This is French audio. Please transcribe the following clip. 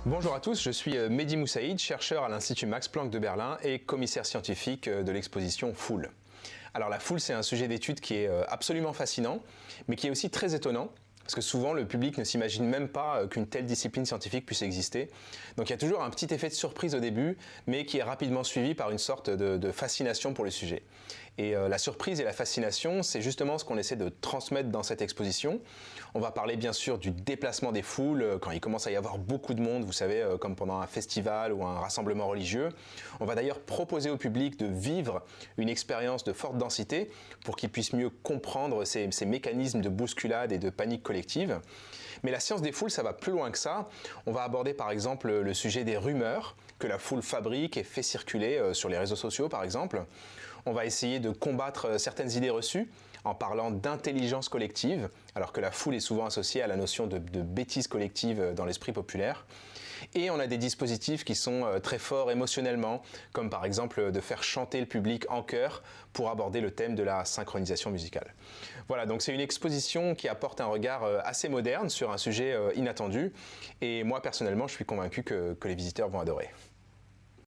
Bonjour à tous, je suis Mehdi Moussaïd, chercheur à l'Institut Max Planck de Berlin et commissaire scientifique de l'exposition Foule. Alors la foule, c'est un sujet d'étude qui est absolument fascinant, mais qui est aussi très étonnant. Parce que souvent, le public ne s'imagine même pas qu'une telle discipline scientifique puisse exister. Donc il y a toujours un petit effet de surprise au début, mais qui est rapidement suivi par une sorte de fascination pour le sujet. Et la surprise et la fascination, c'est justement ce qu'on essaie de transmettre dans cette exposition. On va parler bien sûr du déplacement des foules, quand il commence à y avoir beaucoup de monde, vous savez, comme pendant un festival ou un rassemblement religieux. On va d'ailleurs proposer au public de vivre une expérience de forte densité pour qu'il puisse mieux comprendre ces mécanismes de bousculade et de panique collective. Mais la science des foules, ça va plus loin que ça. On va aborder par exemple le sujet des rumeurs que la foule fabrique et fait circuler sur les réseaux sociaux par exemple. On va essayer de combattre certaines idées reçues en parlant d'intelligence collective, alors que la foule est souvent associée à la notion de bêtise collective dans l'esprit populaire. Et on a des dispositifs qui sont très forts émotionnellement, comme par exemple de faire chanter le public en chœur pour aborder le thème de la synchronisation musicale. Voilà, donc c'est une exposition qui apporte un regard assez moderne sur un sujet inattendu, et moi personnellement je suis convaincu que les visiteurs vont adorer.